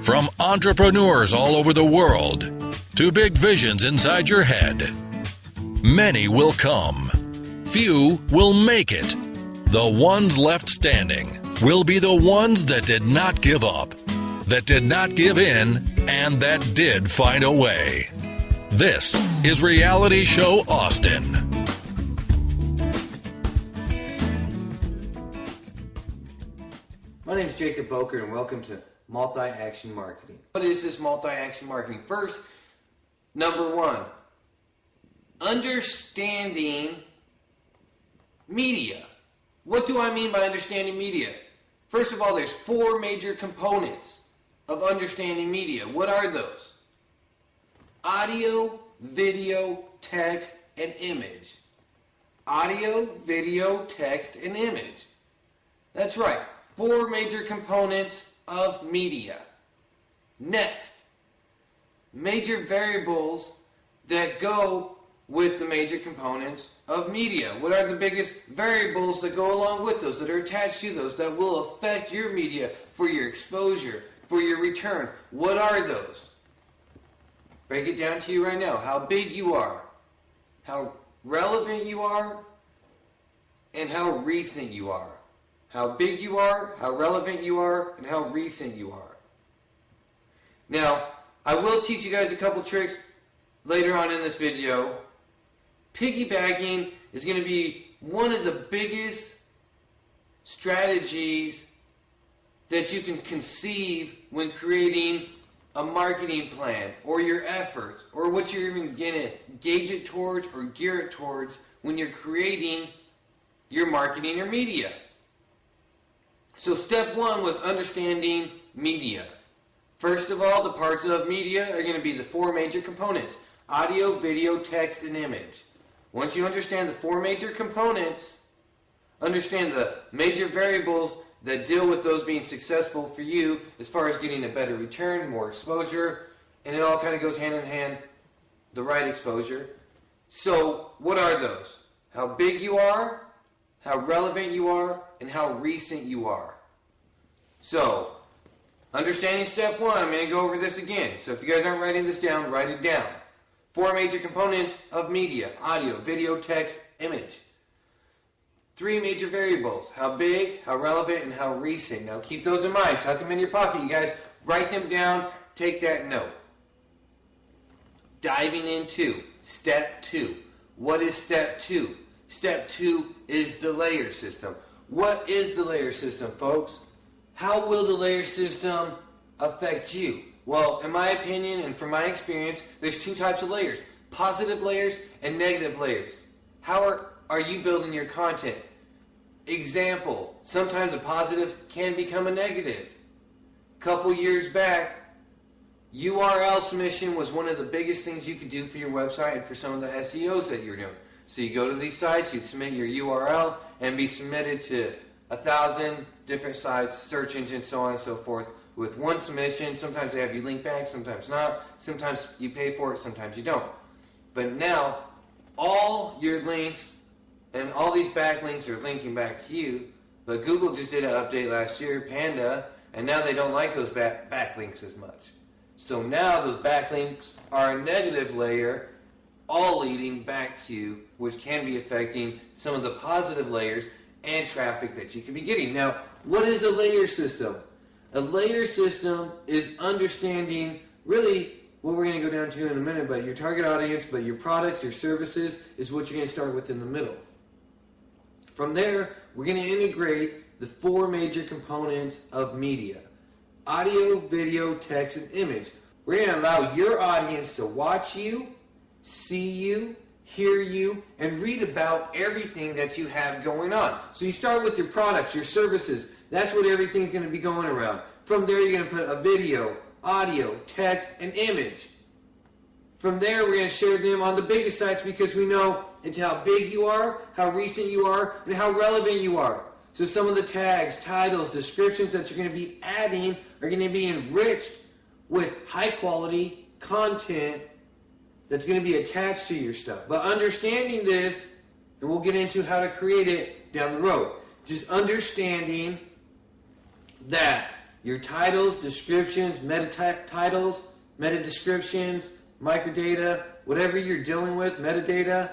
From entrepreneurs all over the world to big visions inside your head, many will come. Few will make it. The ones left standing will be the ones that did not give up, that did not give in, and that did find a way. This is Reality Show Austin. My name is Jacob Boker, and welcome to Multi-Action Marketing. What is this multi-action marketing? First, number one, understanding media. What do I mean by understanding media? First of all, there's four major components of understanding media. What are those? Audio, video, text, and image. Audio, video, text, and image. That's right. Four major components of media. Next, major variables that go with the major components of media. What are the biggest variables that go along with those, that are attached to those, that will affect your media for your exposure, for your return? What are those? Break it down to you right now. How big you are, how relevant you are, and how recent you are. How big you are, how relevant you are, and how recent you are. Now, I will teach you guys a couple tricks later on in this video. Piggybacking is going to be one of the biggest strategies that you can conceive when creating a marketing plan, or your efforts, or what you're even going to gauge it towards or gear it towards when you're creating your marketing or media. So step one was understanding media. First of all, the parts of media are going to be the four major components: audio, video, text, and image. Once you understand the four major components, understand the major variables that deal with those being successful for you as far as getting a better return, more exposure, and it all kind of goes hand in hand, the right exposure. So what are those? How big you are, how relevant you are, and how recent you are. So, understanding step one, I'm going to go over this again. So if you guys aren't writing this down, write it down. Four major components of media: audio, video, text, image. Three major variables: how big, how relevant, and how recent. Now keep those in mind. Tuck them in your pocket. You guys write them down. Take that note. Diving into step two. What is step two? Step two is the layer system. What is the layer system, folks? How will the layer system affect you? Well, in my opinion and from my experience, there's two types of layers: positive layers and negative layers. How are you building your content? Example, sometimes a positive can become a negative. A couple years back, URL submission was one of the biggest things you could do for your website and for some of the SEOs that you're doing. So you go to these sites, you'd submit your URL and be submitted to 1,000 different sites, search engines, so on and so forth, with one submission. Sometimes they have you link back, sometimes not. Sometimes you pay for it, sometimes you don't. But now, all your links and all these backlinks are linking back to you. But Google just did an update last year, Panda, and now they don't like those backlinks as much. So now those backlinks are a negative layer, all leading back to you, which can be affecting some of the positive layers and traffic that you can be getting. Now, what is a layer system? A layer system is understanding really what we're going to go down to in a minute, but your target audience, but your products, your services is what you're going to start with in the middle. From there, we're going to integrate the four major components of media: audio, video, text, and image. We're going to allow your audience to watch you, see you, hear you, and read about everything that you have going on. So you start with your products, your services. That's what everything's going to be going around. From there, you're going to put a video, audio, text, and image. From there, we're going to share them on the biggest sites because we know it's how big you are, how recent you are, and how relevant you are. So some of the tags, titles, descriptions that you're going to be adding are going to be enriched with high quality content that's going to be attached to your stuff. But understanding this, and we'll get into how to create it down the road, just understanding that your titles, descriptions, meta-titles, meta-descriptions, microdata, whatever you're dealing with, metadata,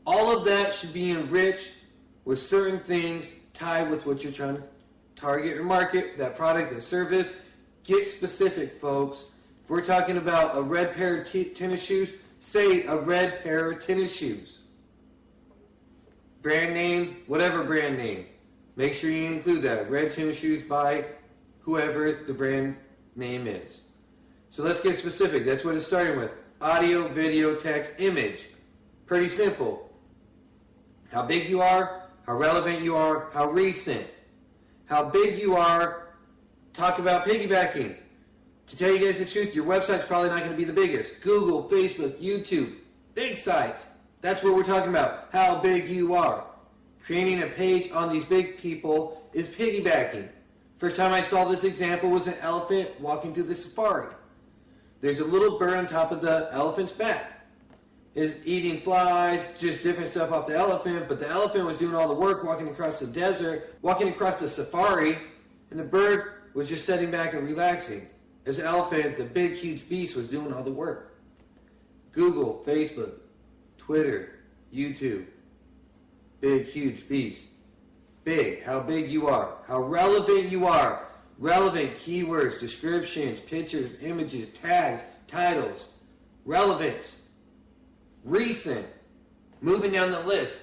all of that should be enriched with certain things tied with what you're trying to target or market, that product, that service. Get specific, folks. If we're talking about a red pair of tennis shoes, say a red pair of tennis shoes. Brand name, whatever brand name. Make sure you include that. Red tennis shoes by whoever the brand name is. So let's get specific. That's what it's starting with. Audio, video, text, image. Pretty simple. How big you are, how relevant you are, how recent. How big you are. Talk about piggybacking. To tell you guys the truth, your website's probably not going to be the biggest. Google, Facebook, YouTube, big sites. That's what we're talking about. How big you are. Creating a page on these big people is piggybacking. First time I saw this example was an elephant walking through the safari. There's a little bird on top of the elephant's back. Is eating flies, just different stuff off the elephant, but the elephant was doing all the work, walking across the desert, walking across the safari, and the bird was just sitting back and relaxing. As the elephant, the big, huge beast, was doing all the work. Google, Facebook, Twitter, YouTube. Big, huge beast. Big, how big you are. How relevant you are. Relevant keywords, descriptions, pictures, images, tags, titles. Relevance. Recent. Moving down the list.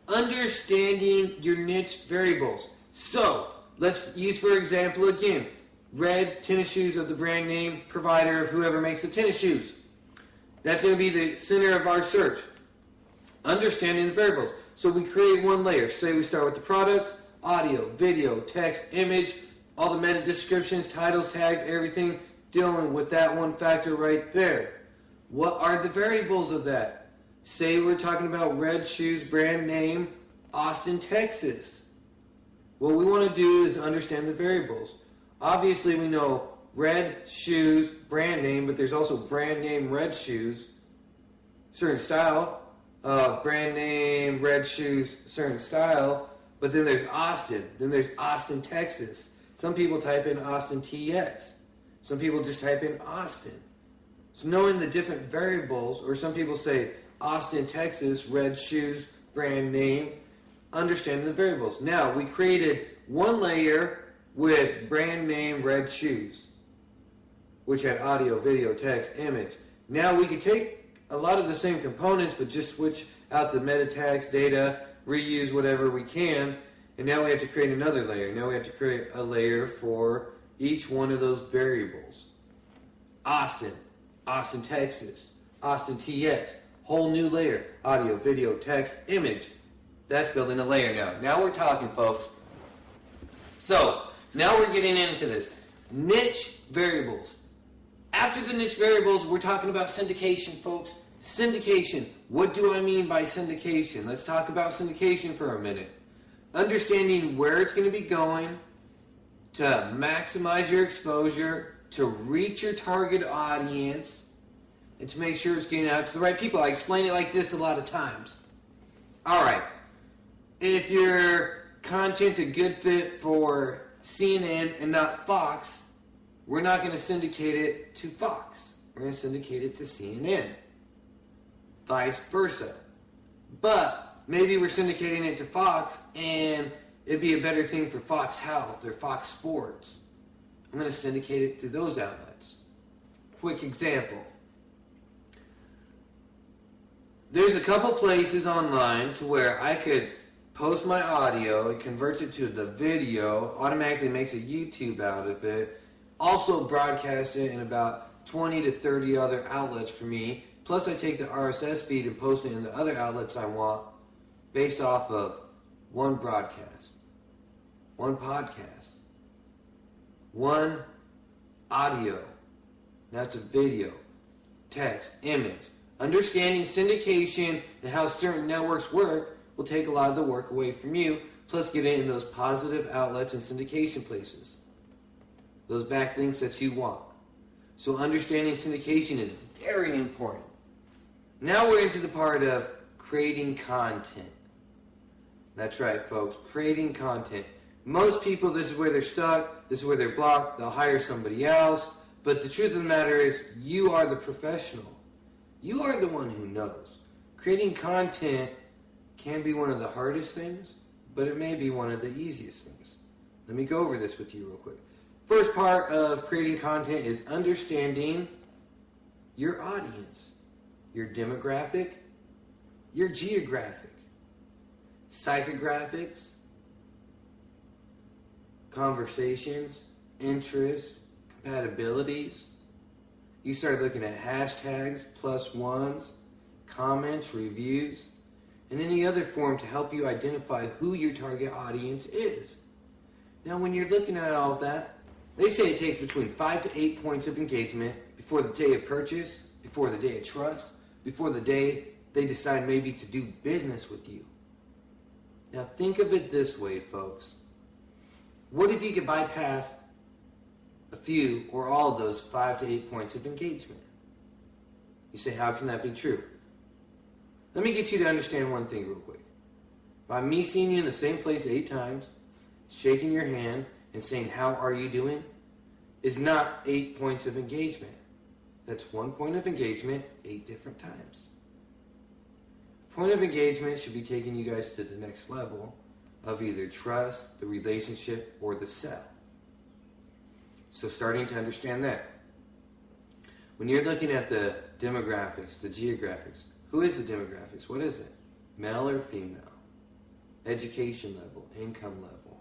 Understanding your niche variables. So, let's use for example again. Red tennis shoes of the brand name provider of whoever makes the tennis shoes. That's going to be the center of our search. Understanding the variables. So we create one layer. Say we start with the products, audio, video, text, image, all the meta descriptions, titles, tags, everything, dealing with that one factor right there. What are the variables of that? Say we're talking about red shoes, brand name, Austin, Texas. What we want to do is understand the variables. Obviously, we know red shoes, brand name, but there's also brand name red shoes, certain style, brand name red shoes, certain style, but then there's Austin, then there's Austin, Texas. Some people type in Austin TX. Some people just type in Austin. So knowing the different variables, or some people say Austin, Texas, red shoes, brand name, understanding the variables. Now, we created one layer with brand name red shoes, which had audio, video, text, image. Now we could take a lot of the same components, but just switch out the meta tags, data, reuse whatever we can, and now we have to create another layer. Now we have to create a layer for each one of those variables. Austin, Austin, Texas, Austin, TX, whole new layer. Audio, video, text, image. That's building a layer now. Now we're talking, folks. So, now we're getting into this. Niche variables. After the niche variables, we're talking about syndication, folks. Syndication. What do I mean by syndication? Let's talk about syndication for a minute. Understanding where it's going to be going to maximize your exposure, to reach your target audience, and to make sure it's getting out to the right people. I explain it like this a lot of times. Alright. If your content's a good fit for CNN and not Fox, we're not going to syndicate it to Fox. We're going to syndicate it to CNN. Vice versa. But maybe we're syndicating it to Fox and it'd be a better thing for Fox Health or Fox Sports. I'm going to syndicate it to those outlets. Quick example. There's a couple places online to where I could post my audio, it converts it to the video, automatically makes a YouTube out of it, also broadcast it in about 20 to 30 other outlets for me, plus I take the RSS feed and post it in the other outlets I want based off of one broadcast, one podcast, one audio, now it's a video, text, image. Understanding syndication and how certain networks work will take a lot of the work away from you, plus get it in those positive outlets and syndication places. Those backlinks that you want. So understanding syndication is very important. Now we're into the part of creating content. That's right, folks. Creating content. Most people, this is where they're stuck, this is where they're blocked, they'll hire somebody else. But the truth of the matter is, you are the professional. You are the one who knows. Creating content can be one of the hardest things, but it may be one of the easiest things. Let me go over this with you real quick. First part of creating content is understanding your audience, your demographic, your geographic, psychographics, conversations, interests, compatibilities. You start looking at hashtags, plus ones, comments, reviews, and any other form to help you identify who your target audience is. Now, when you're looking at all of that, they say it takes between 5 to 8 points of engagement before the day of purchase, before the day of trust, before the day they decide maybe to do business with you. Now, think of it this way, folks. What if you could bypass a few or all of those 5 to 8 points of engagement? You say, how can that be true? Let me get you to understand one thing real quick. By me seeing you in the same place 8 times, shaking your hand and saying, how are you doing, is not 8 points of engagement. That's 1 point of engagement 8 different times. Point of engagement should be taking you guys to the next level of either trust, the relationship, or the sell. So starting to understand that. When you're looking at the demographics, the geographics, who is the demographics? What is it? Male or female? Education level, income level.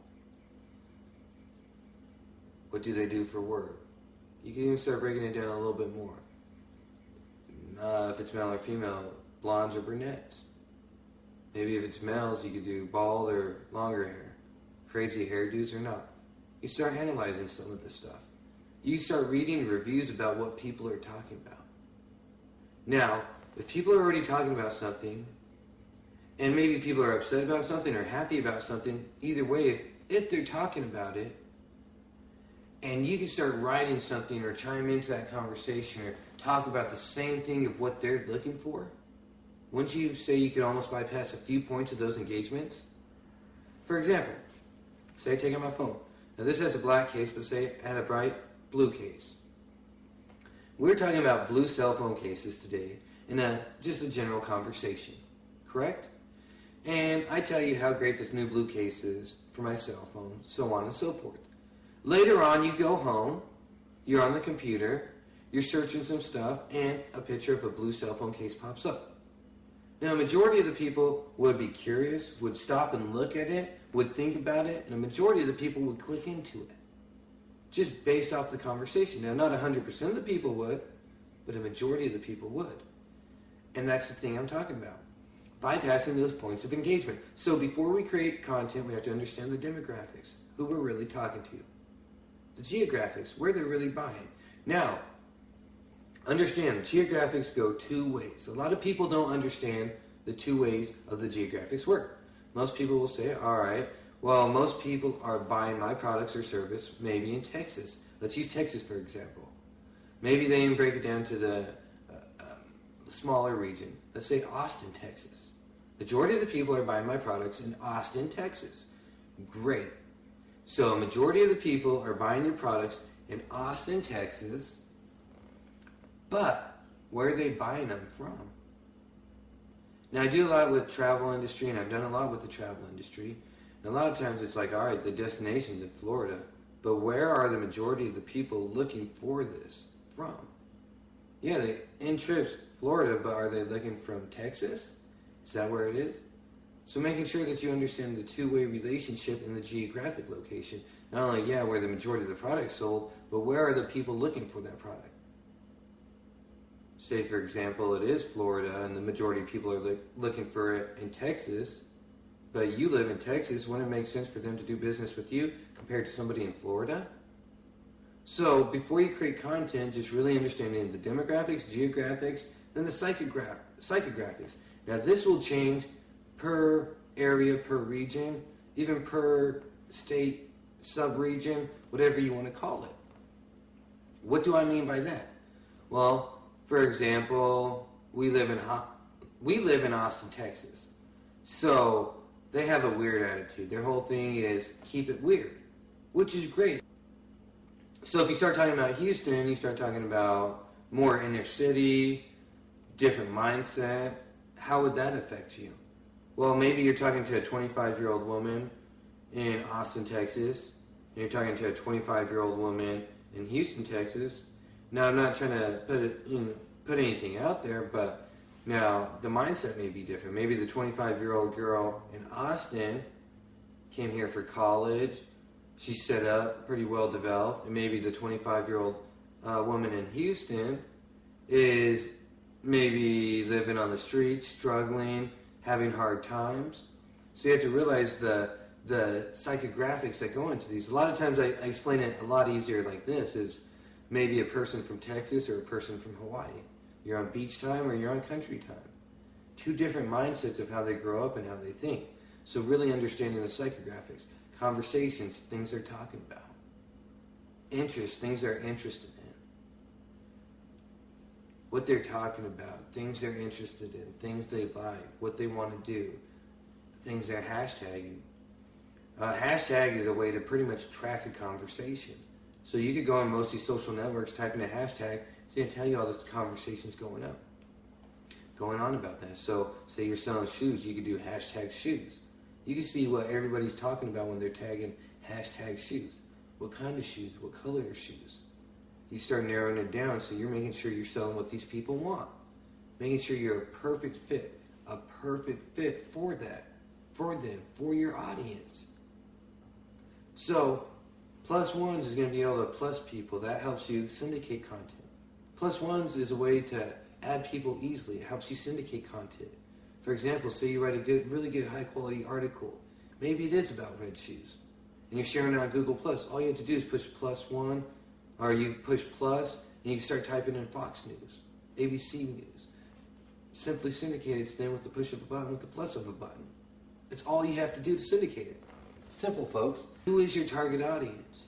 What do they do for work? You can even start breaking it down a little bit more. If it's male or female, blondes or brunettes. Maybe if it's males, you could do bald or longer hair. Crazy hairdos or not. You start analyzing some of this stuff. You start reading reviews about what people are talking about. Now, if people are already talking about something, and maybe people are upset about something or happy about something, either way, if they're talking about it, and you can start writing something or chime into that conversation or talk about the same thing of what they're looking for, wouldn't you say you could almost bypass a few points of those engagements? For example, say I take out my phone. Now this has a black case, but say it had a bright blue case. We're talking about blue cell phone cases today in just a general conversation, correct? And I tell you how great this new blue case is for my cell phone, so on and so forth. Later on, you go home, you're on the computer, you're searching some stuff, and a picture of a blue cell phone case pops up. Now, a majority of the people would be curious, would stop and look at it, would think about it, and a majority of the people would click into it, just based off the conversation. Now, not 100% of the people would, but a majority of the people would. And that's the thing I'm talking about. Bypassing those points of engagement. So before we create content, we have to understand the demographics, who we're really talking to. The geographics, where they're really buying. Now, understand, geographics go 2 ways. A lot of people don't understand the 2 ways of the geographics work. Most people will say, all right, well, most people are buying my products or service maybe in Texas. Let's use Texas, for example. Maybe they even break it down to the smaller region. Let's say Austin, Texas. Majority of the people are buying my products in Austin, Texas. Great. So a majority of the people are buying your products in Austin, Texas, but where are they buying them from? Now, I do a lot with travel industry, and I've done a lot with the travel industry. And a lot of times it's like, all right, the destination's in Florida, but where are the majority of the people looking for this from? Yeah, they in trips, Florida, but are they looking from Texas? Is that where it is? So making sure that you understand the 2-way relationship in the geographic location. Not only, where the majority of the product's sold, but where are the people looking for that product? Say, for example, it is Florida, and the majority of people are looking for it in Texas, but you live in Texas. Wouldn't it make sense for them to do business with you compared to somebody in Florida? So before you create content, just really understanding the demographics, geographics, then the psychographics. Now this will change per area, per region, even per state, sub-region, whatever you want to call it. What do I mean by that? Well, for example, we live in Austin, Texas. So they have a weird attitude. Their whole thing is keep it weird, which is great. So if you start talking about Houston, you start talking about more inner city, different mindset, how would that affect you? Well, maybe you're talking to a 25-year-old woman in Austin, Texas, and you're talking to a 25-year-old woman in Houston, Texas. Now, I'm not trying to put anything out there, but now the mindset may be different. Maybe the 25-year-old girl in Austin came here for college. She's set up, pretty well developed, and maybe the 25-year-old woman in Houston is maybe living on the streets, struggling, having hard times. So you have to realize the psychographics that go into these. A lot of times I explain it a lot easier like this, is maybe a person from Texas or a person from Hawaii. You're on beach time or you're on country time. Two different mindsets of how they grow up and how they think. So really understanding the psychographics. Conversations, things they're talking about. Interests, things they're interested in. What they're talking about, things they're interested in, things they like, what they want to do, things they're hashtagging. Hashtag is a way to pretty much track a conversation. So you could go on most of these social networks, type in a hashtag, it's going to tell you all this conversations going on about that. So say you're selling shoes, you could do hashtag shoes. You can see what everybody's talking about when they're tagging hashtag shoes. What kind of shoes? What color of shoes? You start narrowing it down, so you're making sure you're selling what these people want. Making sure you're a perfect fit for that, for them, for your audience. So, plus ones is going to be able to plus people. That helps you syndicate content. Plus ones is a way to add people easily. It helps you syndicate content. For example, say you write a really good, high-quality article. Maybe it is about red shoes. And you're sharing it on Google+. All you have to do is push +1, or you push plus, and you can start typing in Fox News, ABC News. Simply syndicate it to them with the push of a button, with the plus of a button. It's all you have to do to syndicate it. Simple, folks. Who is your target audience?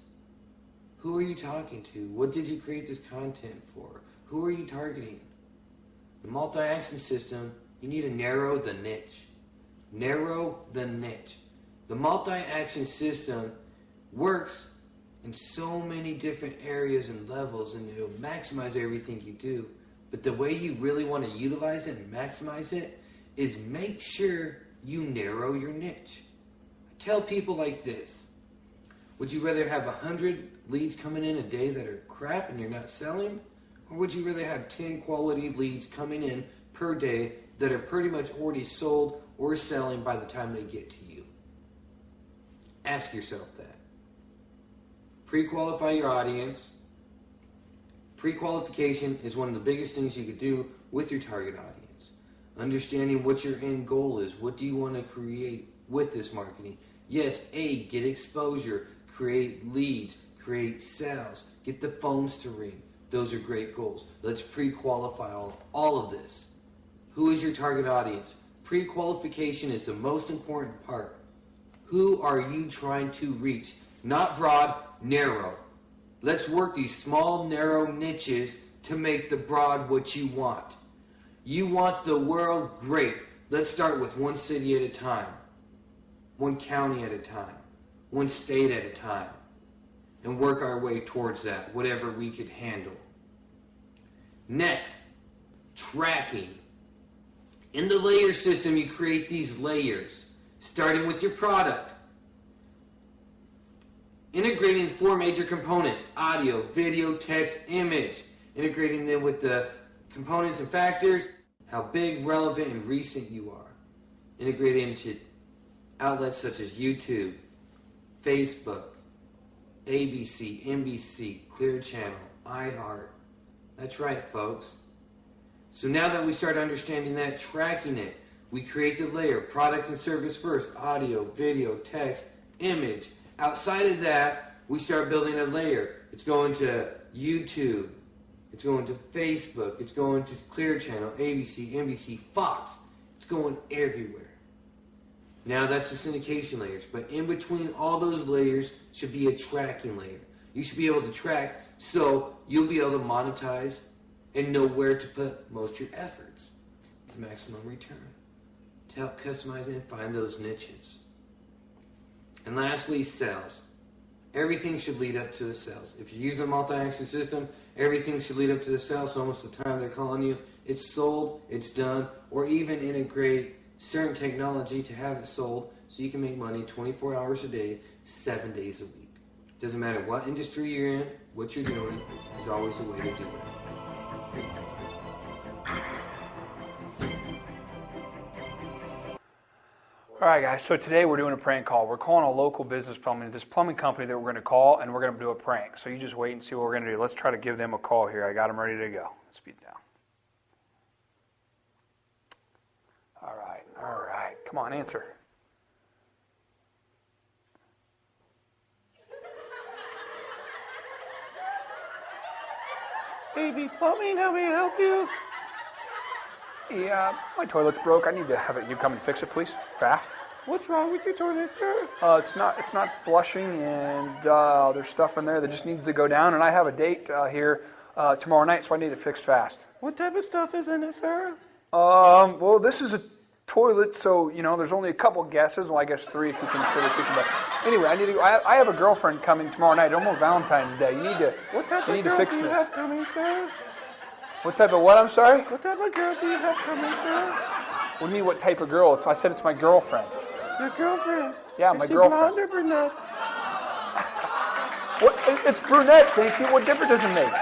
Who are you talking to? What did you create this content for? Who are you targeting? The multi-action system, you need to narrow the niche. Narrow the niche. The multi-action system works in so many different areas and levels, and it'll maximize everything you do. But the way you really want to utilize it and maximize it is make sure you narrow your niche. I tell people like this. Would you rather have 100 leads coming in a day that are crap and you're not selling? Or would you rather have 10 quality leads coming in per day that are pretty much already sold or selling by the time they get to you? Ask yourself that. Pre-qualify your audience. Pre-qualification is one of the biggest things you could do with your target audience. Understanding what your end goal is. What do you want to create with this marketing? Yes, get exposure, create leads, create sales, get the phones to ring. Those are great goals. Let's pre-qualify all of this. Who is your target audience? Pre-qualification is the most important part. Who are you trying to reach? Not broad, narrow. Let's work these small, narrow niches to make the broad what you want. You want the world? Great. Let's start with one city at a time, one county at a time, one state at a time, and work our way towards that, whatever we could handle. Next, tracking. In the layer system, you create these layers, starting with your product. Integrating 4 major components: audio, video, text, image. Integrating them with the components and factors, how big, relevant, and recent you are. Integrating into outlets such as YouTube, Facebook, ABC, NBC, Clear Channel, iHeart. That's right, folks. So now that we start understanding that, tracking it, we create the layer, product and service first, audio, video, text, image. Outside of that, we start building a layer. It's going to YouTube. It's going to Facebook. It's going to Clear Channel, ABC, NBC, Fox. It's going everywhere. Now that's the syndication layers. But in between all those layers should be a tracking layer. You should be able to track so you'll be able to monetize and know where to put most of your efforts. The maximum return. to help customize and find those niches. And lastly, sales. Everything should lead up to the sales. If you use a multi-action system, everything should lead up to the sales. So almost the time they're calling you, it's sold, it's done, or even integrate certain technology to have it sold so you can make money 24 hours a day, 7 days a week. Doesn't matter what industry you're in, what you're doing, there's always a way to do it. All right, guys, so today we're doing a prank call. We're calling a local business plumbing, this plumbing company that we're going to call, and we're going to do a prank. So you just wait and see what we're going to do. Let's try to give them a call here. I got them ready to go. Speed down. All right. Come on, answer. AB Plumbing, how may I help you? Yeah, my toilet's broke. I need to have you come and fix it, please. Fast. What's wrong with your toilet, sir? It's not flushing, and there's stuff in there that just needs to go down. And I have a date here tomorrow night, so I need it fixed fast. What type of stuff is in it, sir? Well, this is a toilet, so there's only a couple guesses. Well, I guess 3 if you consider people. But anyway, I have a girlfriend coming tomorrow night. Almost Valentine's Day. You need to. What type you of need girl to fix do you this. have coming, sir? What type of what? I'm sorry. What type of girl do you have coming, sir? What do you mean? What type of girl? I said it's my girlfriend. Your girlfriend? Yeah, my girlfriend. Is she blonde or brunette? What? It's brunette. Thank you. What difference does it make?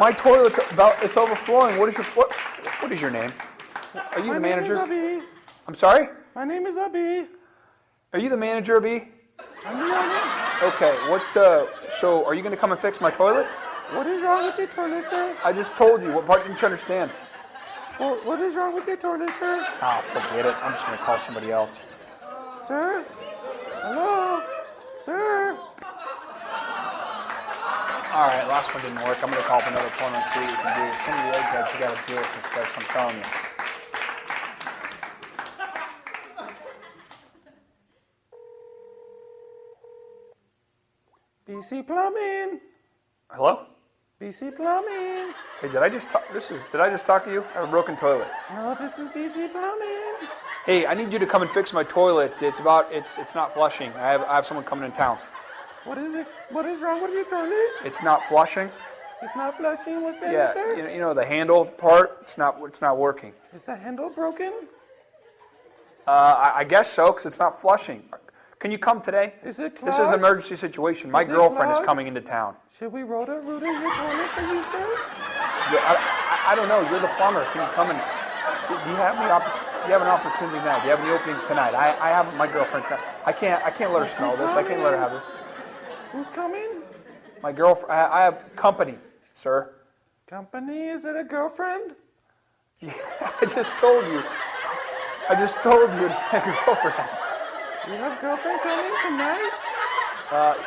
My toilet's it's overflowing. What is your name? Are you the manager? My name is Abby. I'm sorry? My name is Abby. Are you the manager, Abby? I'm the owner. Okay. So are you going to come and fix my toilet? What is wrong with your toilet, sir? I just told you. What part didn't you understand? Well, what is wrong with your toilet, sir? Oh, forget it. I'm just going to call somebody else. Sir? Hello? Sir? All right, last one didn't work. I'm going to call up another plumber and see what you can do. Some of the egg guys, you got to do it because I'm telling you. BC Plumbing. Hello? BC Plumbing. Hey, did I just talk to you? I have a broken toilet. No, this is BC Plumbing. Hey, I need you to come and fix my toilet. It's not flushing. I have someone coming in town. What is it? What is wrong with your toilet? It's not flushing. It's not flushing. What's in Yeah, it, sir? you know the handle part. It's not working. Is the handle broken? I guess so, because it's not flushing. Can you come today? Is it This is clogged? an emergency situation. My Is it girlfriend is clogged? coming into town. Should we rotor your toilet for you, sir? I don't know. You're the plumber. Can you come and do you have an opportunity now? Do you have any openings tonight? I have my girlfriend's got. I can't let her smell this. I can't let her have this. Who's coming? My girlfriend. I have company, sir. Company? Is it a girlfriend? Yeah, I just told you it's my girlfriend. You have a girlfriend coming tonight?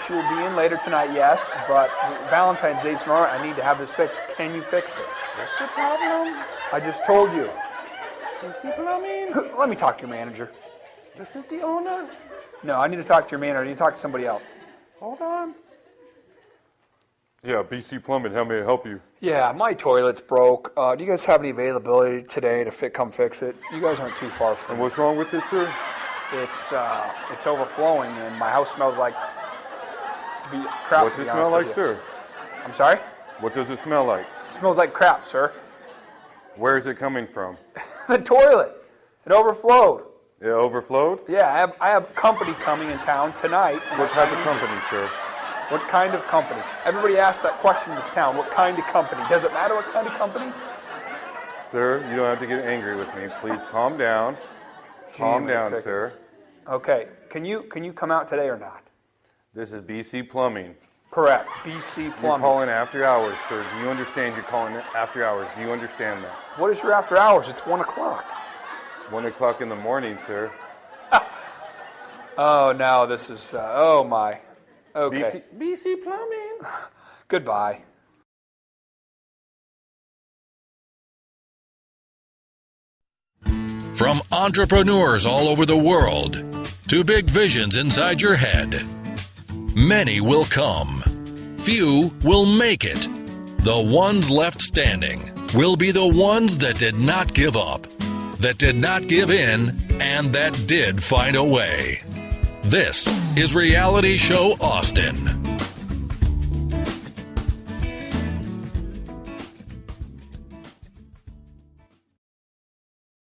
She will be in later tonight, yes, but Valentine's Day tomorrow, I need to have this fixed. Can you fix it? What's the problem? I just told you. BC Plumbing? Let me talk to your manager. This is the owner? No, I need to talk to your manager. I need to talk to somebody else. Hold on. Yeah, BC Plumbing, how may I help you? Yeah, my toilet's broke. Do you guys have any availability today to come fix it? You guys aren't too far from And me. what's wrong with it, sir? It's overflowing, and my house smells like crap. What to does be it smell honest like, with you. sir? I'm sorry? What does it smell like? It smells like crap, sir. Where is it coming from? The toilet. It overflowed. It overflowed? Yeah, I have company coming in town tonight. What type of company, sir? What kind of company? Everybody asks that question in this town. What kind of company? Does it matter what kind of company? Sir, you don't have to get angry with me. Please calm down. Calm down, crickets. sir. Okay. Can you come out today or not? This is BC Plumbing. Correct. BC You're Plumbing. calling after hours, sir. Do you understand you're calling after hours? Do you understand that? What is your after hours? It's 1 o'clock. 1 o'clock in the morning, sir. Oh, now this is, oh my. Okay. BC Plumbing? Goodbye. From entrepreneurs all over the world to big visions inside your head, many will come. Few will make it. The ones left standing will be the ones that did not give up. that did not give in, and that did find a way. This is Reality Show Austin.